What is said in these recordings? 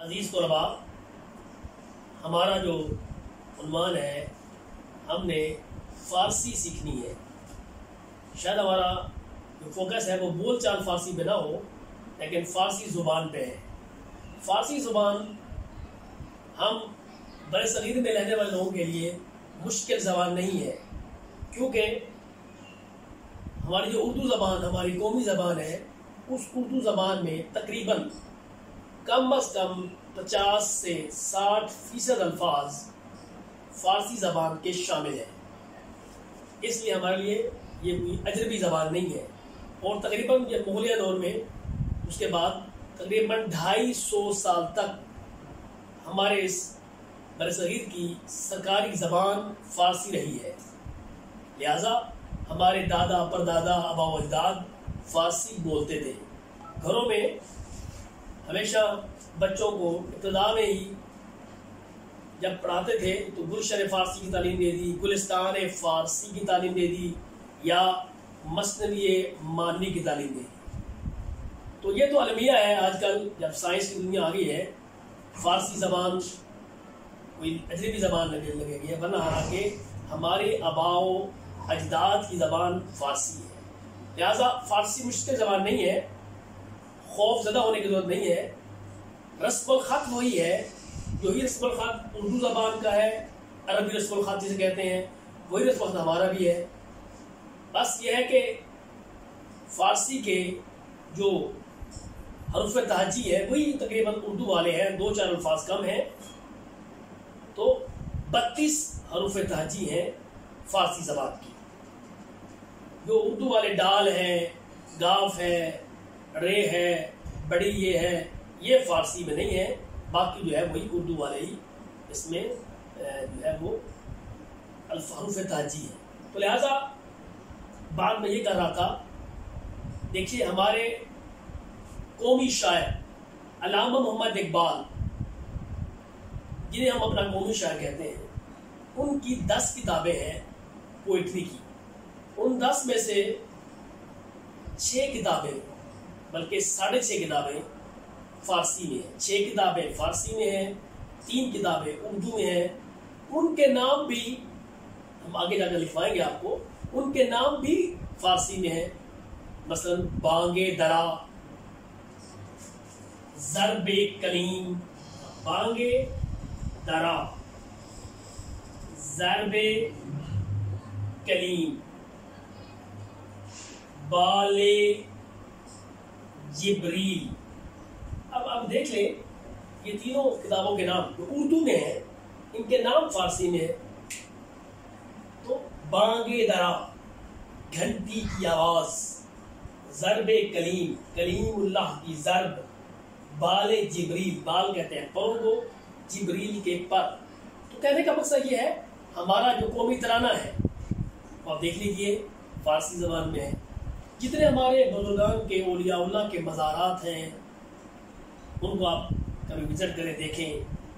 عزیز طلباء، ہمارا جو عنوان ہے ہم نے فارسی سیکھنی ہے. شاید ہمارا جو فوکس ہے وہ بول چال فارسی پہ نہ ہو لیکن فارسی زبان پہ ہے. فارسی زبان ہم برِ صغیر میں رہنے والے لوگوں کے لیے مشکل زبان نہیں ہے، کیونکہ ہماری جو اردو زبان ہماری قومی زبان ہے اس اردو زبان میں تقریباً کم از کم 50 سے 60% الفاظ فارسی زبان کے شامل ہیں. اس لیے ہمارے لیے یہ کوئی اجنبی زبان نہیں ہے. اور تقریباً مغلیہ دور میں اس کے بعد تقریباً 250 سال تک ہمارے اس برصغیر کی سرکاری زبان فارسی رہی ہے. لہذا ہمارے دادا پردادا آبا و اجداد فارسی بولتے تھے. گھروں میں ہمیشہ بچوں کو ابتدا میں ہی جب پڑھاتے تھے تو گلشن فارسی کی تعلیم دے دی، گلستان فارسی کی تعلیم دے دی، یا مثنوی معنوی کی تعلیم دے دی. تو یہ تو المیہ ہے. آج کل جب سائنس کی دنیا آ گئی ہے فارسی زبان کوئی اجنبی زبان لگے گی، ورنہ حالانکہ ہمارے آباء و اجداد کی زبان فارسی ہے. لہذا فارسی مشکل زبان نہیں ہے، خوف زدہ ہونے کی ضرورت نہیں ہے. رسم الخط وہی ہے جو ہی رسم الخط اردو زبان کا ہے، عربی رسم الخط جسے کہتے ہیں، وہی رسم الخط ہمارا بھی ہے. بس یہ ہے کہ فارسی کے جو حروف تہجی ہے وہی تقریباً اردو والے ہیں، 2-4 الفاظ کم ہیں. تو 32 حروف تہجی ہیں فارسی زبان کی. جو اردو والے ڈال ہے، گاف ہے، رے ہے، بڑی یہ ہے، یہ فارسی میں نہیں ہے. باقی جو ہے وہی اردو والے ہی اس میں جو ہے وہ حروف تہجی ہے. تو لہذا بعد میں یہ کر رہا تھا، دیکھیے ہمارے قومی شاعر علامہ محمد اقبال جنہیں ہم اپنا قومی شاعر کہتے ہیں، ان کی 10 کتابیں ہیں پوئٹری کی. ان 10 میں سے 6 کتابیں بلکہ 6.5 کتابیں فارسی میں ہیں. 6 کتابیں فارسی میں ہیں، 3 کتابیں اردو میں ہیں. ان کے نام بھی ہم آگے جا کر لکھوائیں گے آپ کو. ان کے نام بھی فارسی میں ہیں. مثلا بانگ درا، ضرب کلیم، بانگ درا، ضرب کلیم، بال جبریل. اب آپ دیکھ لیں یہ تینوں کتابوں کے نام جو اردو میں ہیں ان کے نام فارسی میں ہیں. تو بانگ درا گھنٹی کی آواز، ضرب کلیم کلیم اللہ کی ضرب، بال جبریل بال کہتے ہیں پروں کو، جبریل کے پر. تو کہنے کا مقصد یہ ہے ہمارا جو قومی ترانہ ہے آپ دیکھ لیجئے فارسی زبان میں ہے. جتنے ہمارے بزرگان کے اولیاء اللہ کے مزارات ہیں ان کو آپ کبھی وزٹ کریں دیکھیں.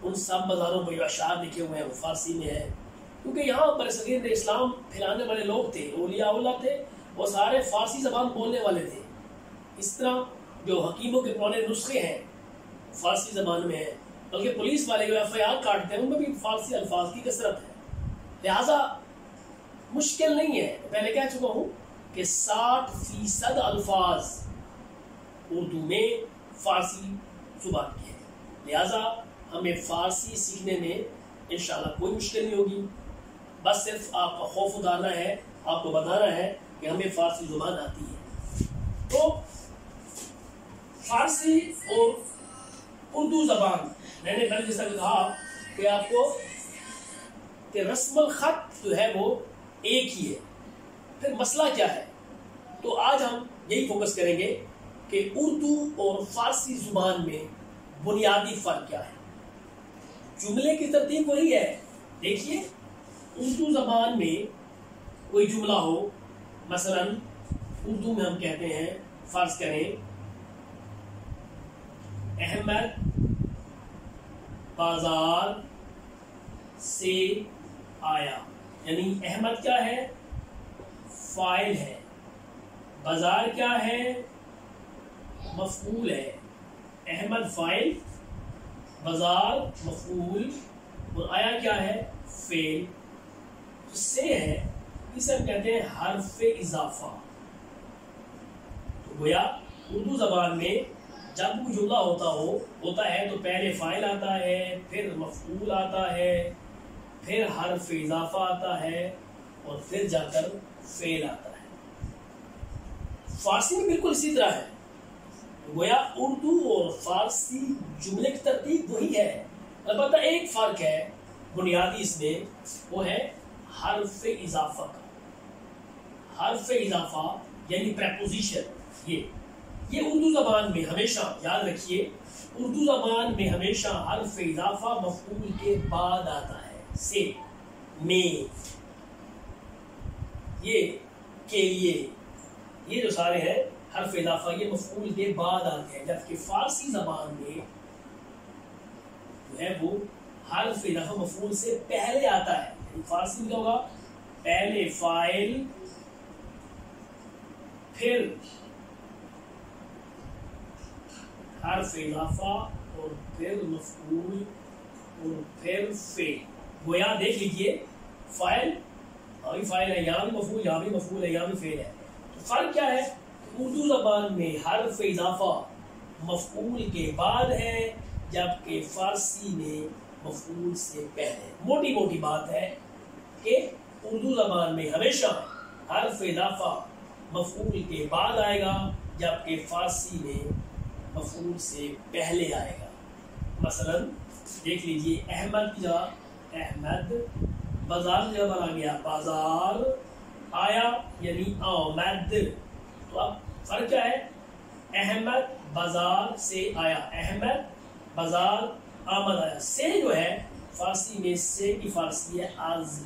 ان سب مزاروں پر جو اشعار لکھے ہوئے ہیں وہ فارسی میں ہے، کیونکہ یہاں برصغیر میں اسلام پھیلانے والے لوگ تھے، اولیاء اللہ تھے، وہ سارے فارسی زبان بولنے والے تھے. اس طرح جو حکیموں کے پرانے نسخے ہیں فارسی زبان میں ہیں، بلکہ پولیس والے جو FIR کاٹتے ہیں ان میں بھی فارسی الفاظ کی کثرت ہے. لہذا مشکل نہیں ہے. پہلے کہہ چکا ہوں کہ 60% الفاظ اردو میں فارسی زبان کے ہیں. لہذا ہمیں فارسی سیکھنے میں انشاءاللہ کوئی مشکل نہیں ہوگی. بس صرف آپ کا خوف اتارنا ہے، آپ کو بتانا ہے کہ ہمیں فارسی زبان آتی ہے. تو فارسی اور اردو زبان میں نے پہلے جیسا کہا کہ آپ کو کہ رسم الخط جو ہے وہ ایک ہی ہے. پھر مسئلہ کیا ہے؟ تو آج ہم یہی فوکس کریں گے کہ اردو اور فارسی زبان میں بنیادی فرق کیا ہے. جملے کی ترتیب وہی ہے. دیکھیے اردو زبان میں کوئی جملہ ہو، مثلا اردو میں ہم کہتے ہیں، فرض کریں احمد بازار سے آیا، یعنی احمد کیا ہے؟ فاعل ہے. بازار کیا ہے؟ مفعول ہے. احمد فاعل، بازار مفعول اور آیا کیا ہے فعل. سے ہے اسے ہم کہتے ہیں حرف اضافہ. تو گویا اردو زبان میں جب وہ جملہ ہوتا ہے تو پہلے فاعل آتا ہے، پھر مفعول آتا ہے، پھر حرف اضافہ آتا ہے اور پھر جا کر فعل آتا ہے. فارسی میں بالکل اسی طرح ہے. گویا اردو اور فارسی جملے کی ترتیب وہی ہے، البتہ ایک فرق ہے بنیادی اس میں، وہ ہے حرف اضافہ کا. حرف اضافہ یعنی پریپوزیشن، یہ اردو زبان میں ہمیشہ یاد رکھیے، اردو زبان میں ہمیشہ حرف اضافہ مفعول کے بعد آتا ہے. سے، میں، یہ، کے لیے، یہ جو سارے ہیں حرف اضافہ یہ مفعول کے بعد آتے ہیں، جبکہ فارسی زبان میں جو ہے وہ حرف اضافہ مفعول سے پہلے آتا ہے. فارسی میں کیا ہوگا؟ پہلے فاعل، پھر حرف اضافہ اور پھر مفعول اور پھر فعل. گویا دیکھ لیجئے فاعل ابھی فاعل ہے، یہاں بھی مفعول، یہاں بھی مفعول ہے، یہاں بھی فعل ہے. تو فرق کیا ہے؟ اردو زبان میں حرف اضافہ مفعول کے بعد ہے، جبکہ فارسی میں مفعول سے پہلے. موٹی موٹی بات ہے کہ اردو زبان میں ہمیشہ حرف اضافہ مفعول کے بعد آئے گا، جبکہ فارسی میں مفعول سے پہلے آئے گا. مثلا دیکھ لیجئے احمد کی جگہ احمد، بازار کی جگہ پر آ گیا بازار، آیا یعنی آمد. تو اب فرق کیا ہے؟ احمد بازار سے آیا، احمد بازار آمد آیا. سے جو ہے فارسی میں سے کی فارسی ہے از.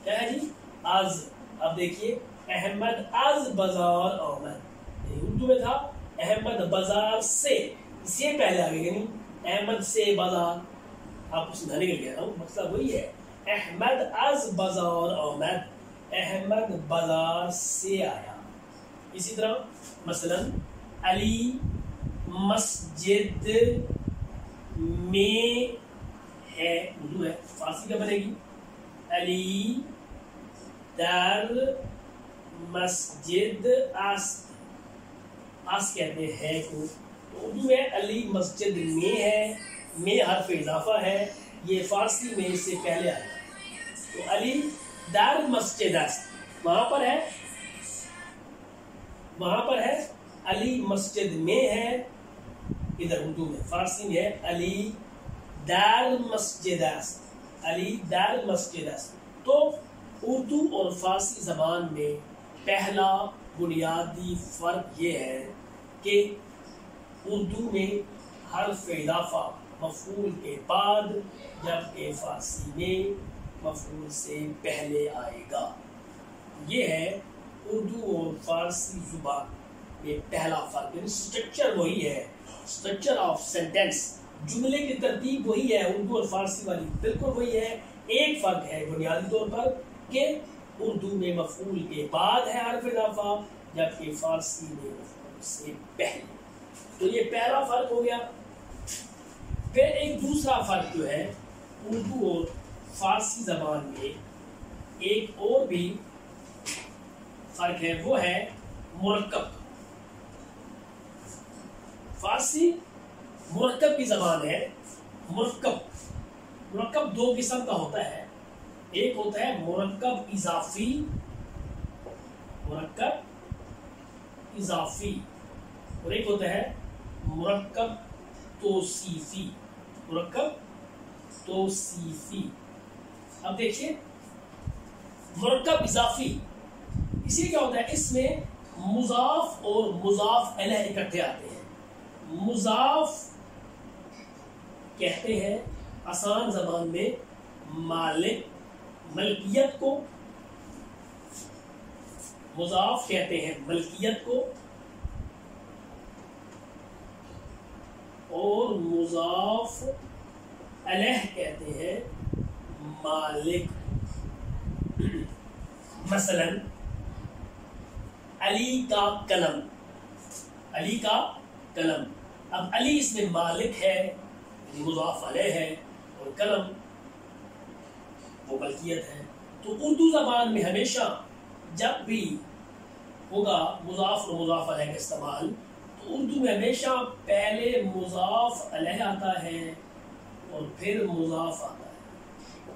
کیا ہے جی؟ از. اب دیکھیے احمد از بازار آمد، اردو میں تھا احمد بازار سے پہلے آ گئے، یعنی احمد سے بازار. آپ کو سمجھانے کے لیے کہہ رہا ہوں، مطلب وہی ہے. احمد از بازار آمد، احمد بازار سے آیا. اسی طرح مثلا علی مسجد میں ہے، اردو ہے، فارسی کیا بنے گی؟ علی در مسجد است. اس کہتے ہیں کو. تو اردو میں علی مسجد میں ہے، میں حرف اضافہ ہے، یہ فارسی میں اس سے پہلے آیا. تو علی در مسجد است، وہاں پر ہے علی مسجد میں ہے، ادھر اردو میں. فارسی میں ہے علی در مسجد است، علی در مسجد است. تو اردو اور فارسی زبان میں پہلا بنیادی فرق یہ ہے کہ اردو میں حرف اضافہ مفعول کے بعد، جبکہ فارسی میں مفعول سے پہلے آئے گا. یہ ہے اردو اور فارسی زبان میں پہلا فرق. یعنی اسٹرکچر وہی ہے، اسٹرکچر آف سینٹینس، جملے کی ترتیب وہی ہے، اردو اور فارسی والی بالکل وہی ہے. ایک فرق ہے بنیادی طور پر کہ اردو میں مفعول کے بعد ہے حرف اضافہ، جبکہ فارسی میں مفعول سے پہلے. تو یہ پہلا فرق ہو گیا. پھر ایک دوسرا فرق جو ہے اردو اور فارسی زبان میں، ایک اور بھی فرق ہے، وہ ہے مرکب. فارسی مرکب کی زبان ہے. مرکب دو قسم کا ہوتا ہے. ایک ہوتا ہے مرکب اضافی، اور ایک ہوتا ہے مرکب توصیفی. اب دیکھیے مرکب اضافی، اسی کیا ہوتا ہے؟ اس میں مضاف اور مضاف الیہ اکٹھے آتے ہیں. مضاف کہتے ہیں آسان زبان میں مالک، ملکیت کو. مضاف کہتے ہیں ملکیت کو، اور مضاف الیہ کہتے ہیں مالک. مثلا علی کا قلم، اب علی اس میں مالک ہے، مضاف علیہ ہے، اور قلم وہ ملکیت ہے. تو اردو زبان میں ہمیشہ جب بھی ہوگا مضاف و مضاف علیہ کا استعمال، تو اردو میں ہمیشہ پہلے مضاف علیہ آتا ہے اور پھر مضاف آتا ہے،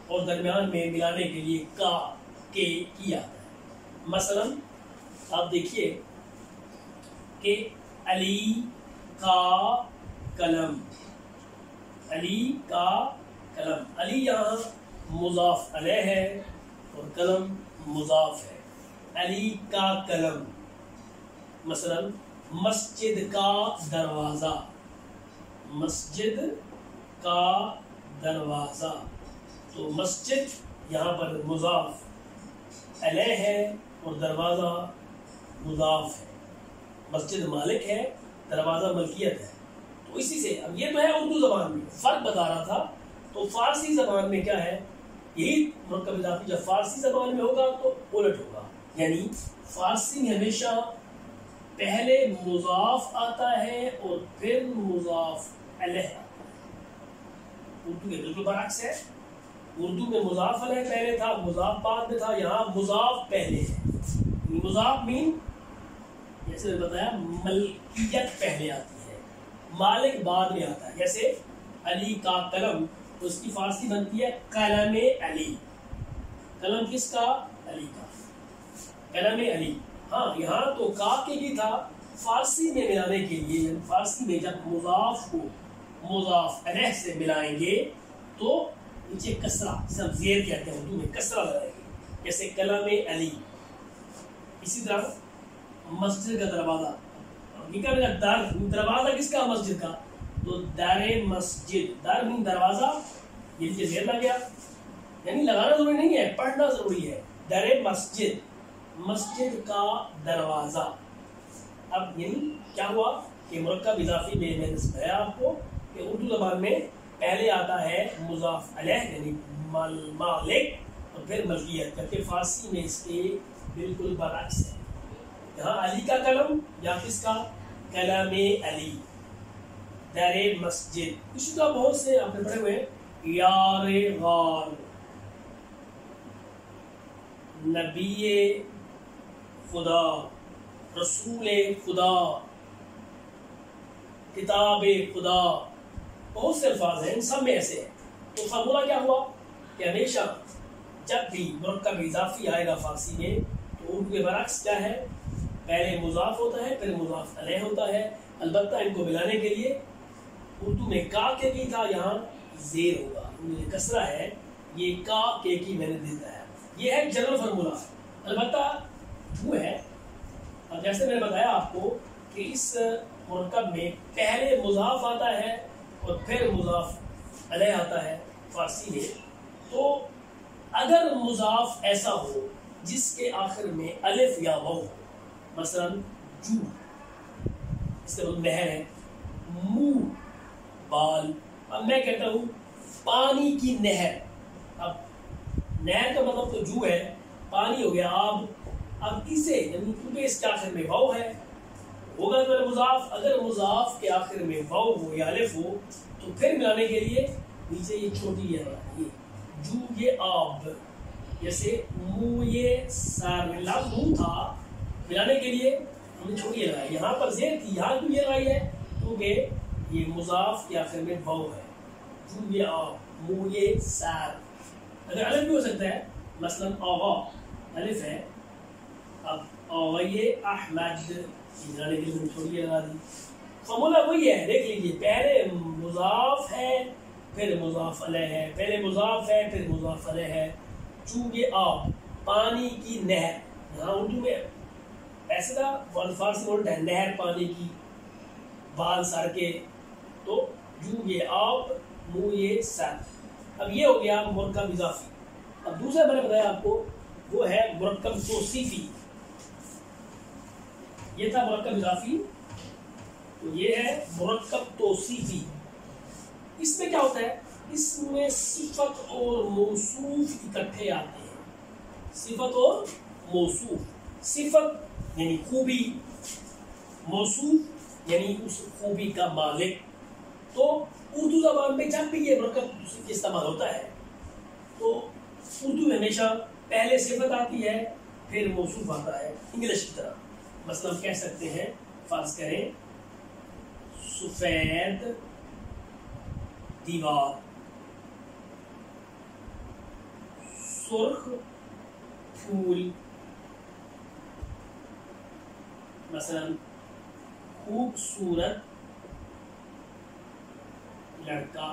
اور درمیان میں ملانے کے لیے کا کے کی آتا ہے. مثلا آپ دیکھیے کہ علی کا قلم، علی کا قلم، علی یہاں مضاف علیہ ہے اور قلم مضاف ہے. علی کا قلم. مثلا مسجد کا دروازہ، مسجد کا دروازہ. تو مسجد یہاں پر مضاف علیہ ہے اور دروازہ مضاف ہے. مسجد مالک ہے، دروازہ ملکیت ہے. تو اسی سے اب یہ تو ہے اردو زبان میں فرق بتا رہا تھا. تو فارسی زبان میں کیا ہے، یہی مرکب اضافی جب فارسی زبان میں ہوگا تو الٹ ہوگا، یعنی فارسی میں ہمیشہ پہلے مضاف آتا ہے اور پھر مضاف علیہ آتا ہے. اردو میں بالکل برعکس ہے. اردو میں مضاف علیہ پہلے تھا، مضاف بعد میں تھا. یہاں مضاف پہلے ہے. مضاف مین جیسے میں بتایا ملکیت پہلے آتی ہے، مالک بعد میں آتا ہے. جیسے علی کا قلم، اس کی فارسی بنتی ہے قلم علی. قلم کس کا؟ علی کا. قلم علی. ہاں یہاں تو کا کے بھی تھا، فارسی میں ملانے کے لیے، فارسی میں جب مضاف کو مضاف علیہ سے ملائیں گے تو نیچے کسرہ، جسے ہم زیر کہتے ہیں اردو میں، کسرہ لگائیں گے. جیسے قلم علی. اسی طرح مسجد کا دروازہ، دروازہ کس کا؟ مسجد کا. تو در مسجد، در میں دروازہ، یہ نیچے زیر لگ گیا، یعنی لگانا ضروری نہیں ہے، پڑھنا ضروری ہے. در مسجد، مسجد کا دروازہ. اب یعنی کیا ہوا کہ مرکب اضافی میں نے بتایا آپ کو کہ اردو زبان میں پہلے آتا ہے مضاف علیہ یعنی مالک اور پھر ملکیت، جبکہ فارسی میں اس کے بالکل برعکس ہے. یہاں علی کا قلم یا کس کا؟ قلم علی. در مسجد. اسی طرح بہت سے آپ نے پڑھے ہوئے، یار غار، نبی خدا، رسول خدا، کتاب خدا، بہت سے الفاظ ہیں، ان سب میں ایسے ہیں. تو فارمولہ کیا ہوا کہ ہمیشہ جب بھی مرکب اضافی آئے گا فارسی میں تو اردو کے برعکس کیا ہے، پہلے مضاف ہوتا ہے پھر مضاف علیہ ہوتا ہے. البتہ ان کو ملانے کے لیے اردو میں کا کے کی تھا، یہاں زیر ہوگا. یہ کسرہ ہے، یہ کا کے کی میں نے دیتا ہے. یہ ہے جنرل فارمولہ. البتہ وہ ہے، اب جیسے میں نے بتایا آپ کو کہ اس مرکب میں پہلے مضاف آتا ہے اور پھر مضاف علیہ آتا ہے فارسی میں. تو اگر مضاف ایسا ہو جس کے آخر میں الف یا واو ہو، مثلا جو، اس کا مطلب نہر ہے، منہ بال. اب میں کہتا ہوں پانی کی نہر. اب نہر کا مطلب تو جو ہے، پانی ہو گیا، آب. اب اسے یعنی کیونکہ اس کے آخر میں واو ہے ہوگا تو مضاف. اگر مضاف کے آخر میں واو ہو یا الف ہو تو پھر ملانے کے لیے نیچے یہ چھوٹی ہے جو، یہ آب. جیسے منہ یہ سار لفظ منہ تھا، ملانے کے لیے ہم نے چھوٹی لگائی. یہاں پر زیر تھی، یہاں کیوں یہ لگائی ہے؟ کیونکہ یہ مضاف کے آخر میں واو ہے. جو یہ آب، منہ یہ سار. اگر الف بھی ہو سکتا ہے، مثلا آغا الف ہے، اب آغای احمد، ملانے کے لیے چھوٹی لگا دی. فارمولہ وہی ہے، دیکھ لیجیے، پہلے مضاف ہے پھر مضاف علیہ ہے، پہلے مضاف ہے پھر مضاف علیہ ہے. چونکہ آب، پانی کی نہر. یہاں اردو میں ایسے تھا، فارسی میں ہے نہر پانی کی، بال سر کے. تو جو یہ آب، منہ یہ سر. اب یہ ہو گیا مرکب اضافی. اب دوسرا میں نے بتایا آپ کو وہ ہے مرکب توصیفی. یہ تھا مرکب اضافی، تو یہ ہے مرکب توصیفی. اس میں کیا ہوتا ہے؟ اس میں صفت اور موصوف اکٹھے آتے ہیں. صفت اور موصوف. صفت یعنی خوبی، موصوف یعنی اس خوبی کا مالک. تو اردو اردو زبان میں جب بھی یہ مرکب توصیفی استعمال ہوتا ہے تو اردو میں ہمیشہ پہلے صفت آتی ہے پھر موصوف آتا ہے، انگلش کی طرح. مثلا ہم کہہ سکتے ہیں، فرض کریں سفید دیوار، سرخ پھول، مثلا خوبصورت لڑکا.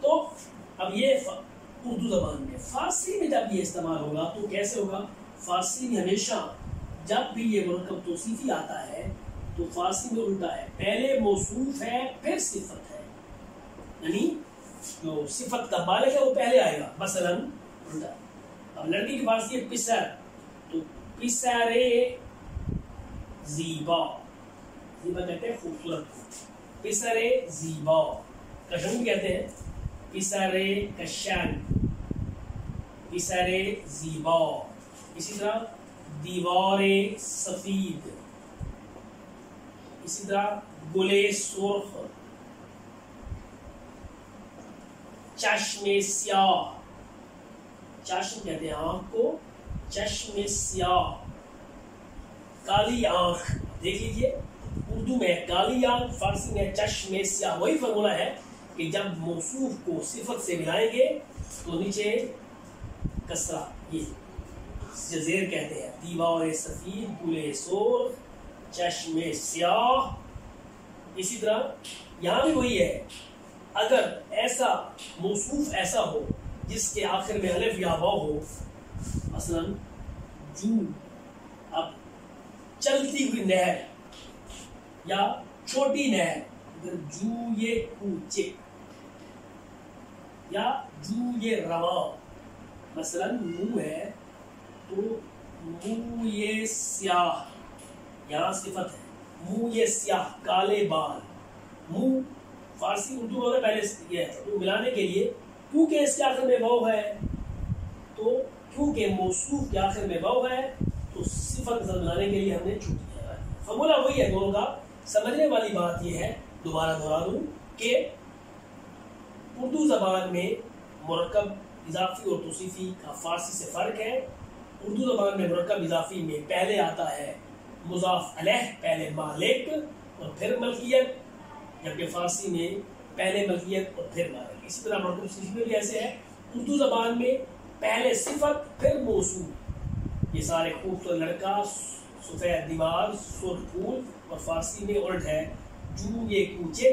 تو اب یہ اردو زبان میں. فارسی میں جب یہ استعمال ہوگا تو کیسے ہوگا؟ فارسی میں ہمیشہ جب بھی یہ مرکب توصیفی آتا ہے تو فارسی میں الٹا ہے، پہلے موصوف ہے پھر صفت ہے، یعنی جو صفت کا مالک ہے وہ پہلے آئے گا. مثلا الٹا، اب لڑکی کی فارسی ہے پسر، تو پسر زیبا، زیبا کہتے ہیں خوبصورت کو، پسر زیبا. کشن کہتے ہیں پسر کشن، پسر زیبا. اسی طرح دیوار سفید، اسی طرح گل سرخ، چشم سیاہ، چشم کہتے ہیں آنکھ کو، چشم سیاہ، کالی آنکھ. دیکھ لیجیے اردو میں کالی آنکھ، فارسی میں چشم سیاہ. وہی فارمولہ ہے کہ جب موصوف کو صفت سے ملائیں گے تو نیچے کسرہ، یہ زیر کہتے ہیں، دیوار سفید، گل سرخ، چشم سیاہ. اسی طرح یہاں بھی وہی ہے، اگر ایسا موصوف ایسا ہو جس کے آخر میں الف یا واو ہو، مثلا جو، اب چلتی ہوئی نہر یا چھوٹی نہر، جو یہ کوچے، یا جو یہ رواں. مثلا منہ ہے تو منہ یہ سیاہ، یہاں صفت ہے، منہ یہ سیاہ، کالے بال. منہ فارسی اردو ہوتا ہے پہلے یہ ہے، تو ملانے کے لیے کیونکہ اس کے آخر میں واو ہے، تو کیونکہ موصوف کے آخر میں واو ہے تو صفت کے ساتھ ملانے کے لیے ہم نے چھوٹ دیا ہے. فارمولہ وہی ہے دونوں کا. سمجھنے والی بات یہ ہے، دوبارہ دہرا دوں، کہ اردو زبان میں مرکب اضافی اور توصیفی کا فارسی سے فرق ہے. اردو زبان میں مرکب اضافی میں پہلے آتا ہے مضاف الیہ، پہلے مالک اور پھر ملکیت، جبکہ فارسی میں پہلے ملکیت اور پھر مالک. اسی طرح مرکب توصیفی میں بھی ایسے ہے، اردو زبان میں پہلے صفت پھر موصوف. یہ سارے خوبصورت لڑکا، سفید دیوار، سرخ پھول. اور فارسی میں الٹ ہے، جو یہ کوچے،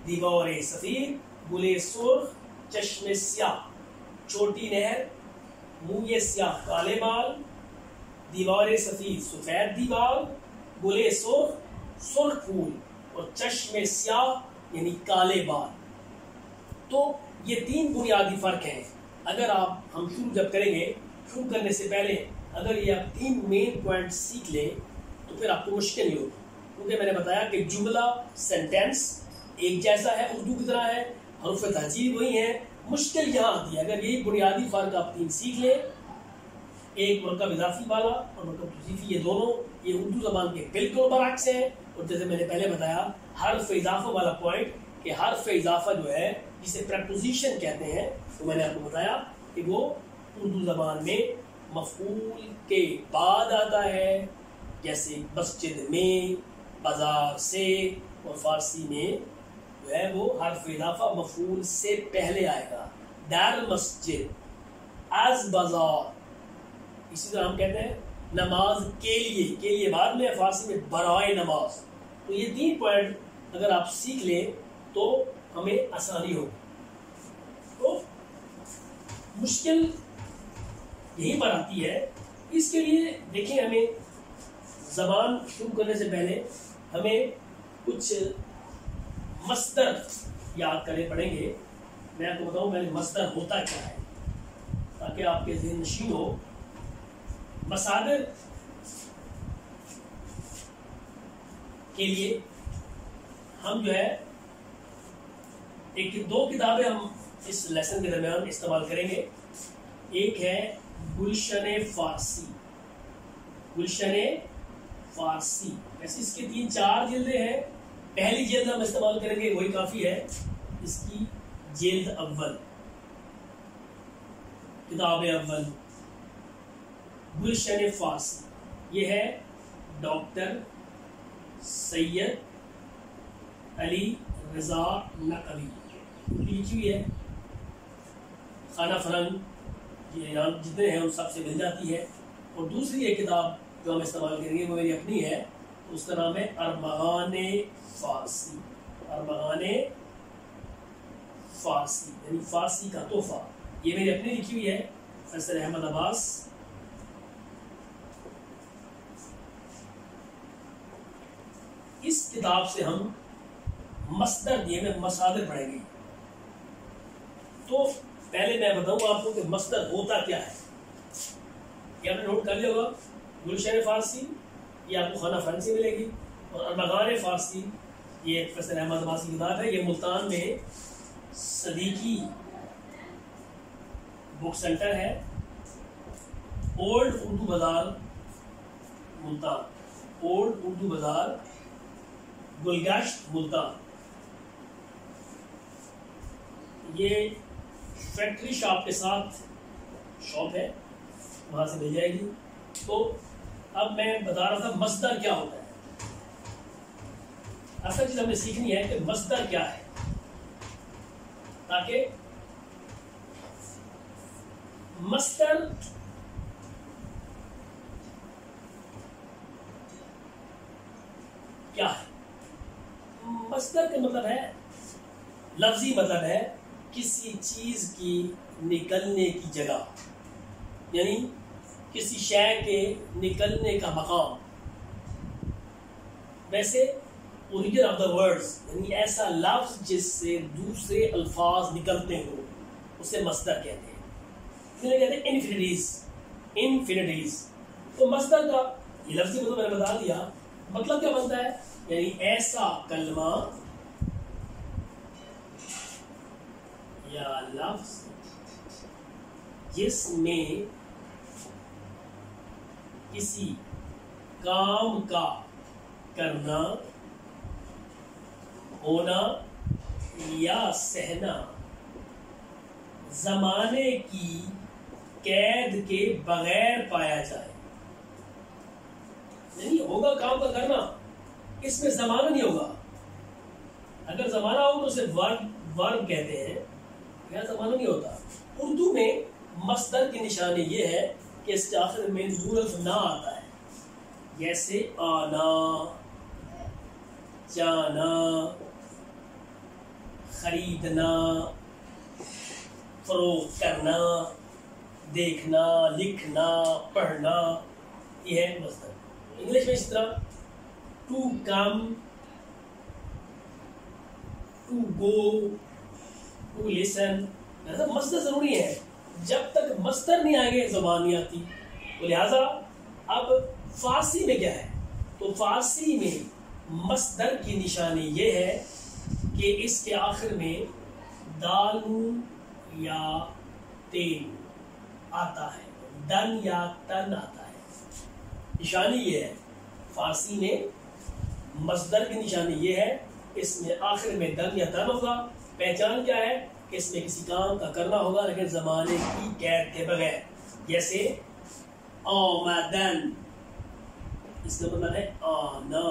دیوار سفید، گل سرخ، چشم سیاہ، چھوٹی نہر، منہ یہ سیاہ، کالے بال، دیوار سفید، سفید دیوار، گل سرخ، سرخ پھول، اور چشم سیاہ یعنی کالے بال. تو یہ تین بنیادی فرق ہیں. اگر ہم شروع جب کریں گے، شروع کرنے سے پہلے اگر یہ آپ تین مین پوائنٹ سیکھ لیں تو پھر آپ کو مشکل نہیں ہوگی، کیونکہ میں نے بتایا کہ جملہ، سینٹینس ایک جیسا ہے، اردو کی طرح ہے، حروف تہذیب وہی ہیں. مشکل یہاں آتی ہے اگر یہی بنیادی فرق آپ تین سیکھ لیں، ایک مرکب اضافی والا اور مرکب توصیفی، یہ دونوں یہ اردو زبان کے بالکل برعکس ہیں. اور جیسے میں نے پہلے بتایا، حرف اضافہ والا پوائنٹ کہ حرف اضافہ جو ہے جسے پریپوزیشن کہتے ہیں، تو میں نے آپ کو بتایا کہ وہ اردو زبان میں مفعول کے بعد آتا ہے، جیسے مسجد میں، بازار سے. اور فارسی میں جو ہے وہ حرف اضافہ مفعول سے پہلے آئے گا، در مسجد، از بازار. اسی طرح ہم کہتے ہیں نماز کے لیے بعد میں، فارسی میں برائے نماز. تو یہ تین پوائنٹ اگر آپ سیکھ لیں تو ہمیں آسانی ہوگی. تو مشکل یہیں پر آتی ہے. اس کے لیے دیکھیں، ہمیں زبان شروع کرنے سے پہلے ہمیں کچھ مصدر یاد کرنے پڑیں گے. میں آپ کو بتاؤں پہلے مصدر ہوتا کیا ہے تاکہ آپ کے ذہن نشین ہو. مصادر کے لیے ہم جو ہے ایک دو کتابیں ہم اس لیسن کے درمیان استعمال کریں گے. ایک ہے گلشن فارسی. گلشن فارسی، ایسے اس کے 3-4 جلدیں ہیں. پہلی جلد ہم استعمال کریں گے، وہی کافی ہے. اس کی جلد اول، کتاب اول، گلشن فارسی، یہ ہے ڈاکٹر سید علی رضا نقوی لکھی ہوئی ہے. خانہ فرنگ یہ نام جتنے ہیں ان سب سے مل جاتی ہے. اور دوسری ایک کتاب جو ہم استعمال کریں گے وہ میری اپنی ہے، اس کا نام ہے ارمغان فارسی. ارمغان فارسی یعنی فارسی کا تحفہ، یہ میری اپنی لکھی ہوئی ہے، فیصل احمد عباس. اس کتاب سے ہم مصدر دیے میں مصادر پڑھیں گے. تو پہلے میں بتاؤں آپ کو کہ مصدر ہوتا کیا ہے. یہ آپ نے نوٹ کر لیا ہوگا. گلشن فارسی یہ آپ کو خانہ فرنگ سے ملے گی، اور ارمغان فارسی یہ فیصل احمد عباس کی کتاب ہے. یہ ملتان میں صدیقی بک سینٹر ہے، اولڈ اردو بازار ملتان، اولڈ اردو بازار گلگشت ملتان. یہ فیکٹری شاپ کے ساتھ شاپ ہے، وہاں سے مل جائے گی. تو اب میں بتا رہا تھا مصدر کیا ہوتا ہے. اصل چیز ہم نے سیکھنی ہے کہ مصدر کیا ہے، تاکہ مصدر کیا ہے. مصدر کا مطلب ہے، لفظی مطلب ہے کسی چیز کی نکلنے کی جگہ، یعنی کسی شے کے نکلنے کا مقام. ویسے اوریجن آف دا ورڈز یعنی ایسا لفظ جس سے دوسرے الفاظ نکلتے ہوں اسے مصدر کہتے ہیں. کہتے ہیں انفینیٹیز، انفینیٹیز. تو مصدر کا یہ لفظی مطلب میں نے بتا دیا. مطلب کیا بنتا ہے؟ یعنی ایسا کلمہ یا لفظ جس میں کسی کام کا کرنا، ہونا یا سہنا زمانے کی قید کے بغیر پایا جائے. یعنی ہوگا کام کا کرنا، اس میں زمانہ نہیں ہوگا. اگر زمانہ ہو تو اسے ورب کہتے ہیں، یا زمانہ نہیں ہوتا. اردو میں مصدر کی نشانی یہ ہے کہ اس کے آخر میں نورف نہ آتا ہے. جیسے آنا، جانا، خریدنا، فروخت کرنا، دیکھنا، لکھنا، پڑھنا، یہ ہے مصدر. انگلش میں اس طرح to come, to go, to listen. مصدر ضروری ہے. جب تک مصدر نہیں آئیں گے زبان نہیں آتی. تو لہذا اب فارسی میں کیا ہے؟ تو فارسی میں مصدر کی نشانی یہ ہے کہ اس کے آخر میں دال یا تین آتا ہے، دن یا تن آتا ہے. نشانی یہ ہے فارسی میں مصدر کی نشانی یہ ہے، اس میں آخر میں دن یا تن ہوگا. پہچان کیا ہے کہ اس میں کسی کام کا کرنا ہوگا لیکن زمانے کی قید کے بغیر. جیسے آمدن، اس کا مطلب ہے آنا.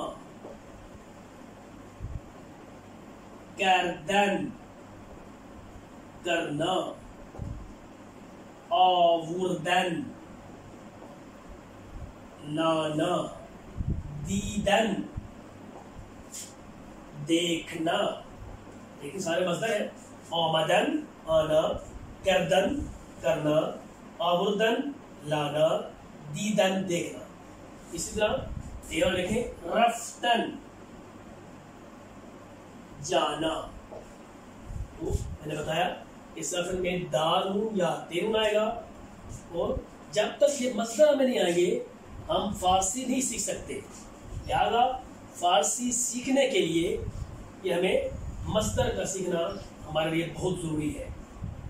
کردن، کرنا. آوردن، لانا. دیدن، دیکھنا. لیکن سارے مصدر ہیں. آمدن آنا، کردن کرنا، آوردن لانا، دیدن دیکھنا. اسی طرح دیور لکھیں رفتن جانا. تو میں نے بتایا اس لفظ میں دال یا تین آئے گا، اور جب تک یہ مصدر میں نہیں آئیں گے ہم فارسی نہیں سیکھ سکتے. لہذا فارسی سیکھنے کے لیے یہ ہمیں مصدر کا سیکھنا ہمارے لیے بہت ضروری ہے.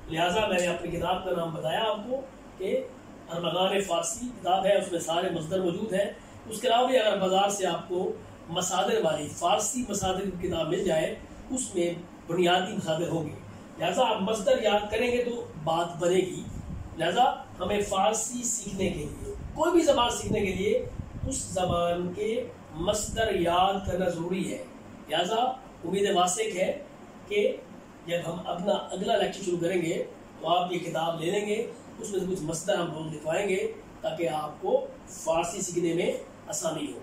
لہذا میں نے اپنی کتاب کا نام بتایا آپ کو کہ ارمغان فارسی کتاب ہے، اس میں سارے مصدر موجود ہیں. اس کے علاوہ بھی اگر بازار سے آپ کو مصادر والی فارسی مصادر کی کتاب مل جائے، اس میں بنیادی مصادر ہوں گے، لہٰذا آپ مصدر یاد کریں گے تو بات بنے گی۔ لہٰذا ہمیں فارسی سیکھنے کے لیے، کوئی بھی زبان سیکھنے کے لیے اس زبان کے مصدر یاد کرنا ضروری ہے۔ لہٰذا امید واسق ہے کہ جب ہم اپنا اگلا لیکچر شروع کریں گے تو آپ یہ کتاب لے لیں گے، اس میں سے کچھ مصدر ہم لکھوائیں گے تاکہ آپ کو فارسی سیکھنے میں آسانی ہو۔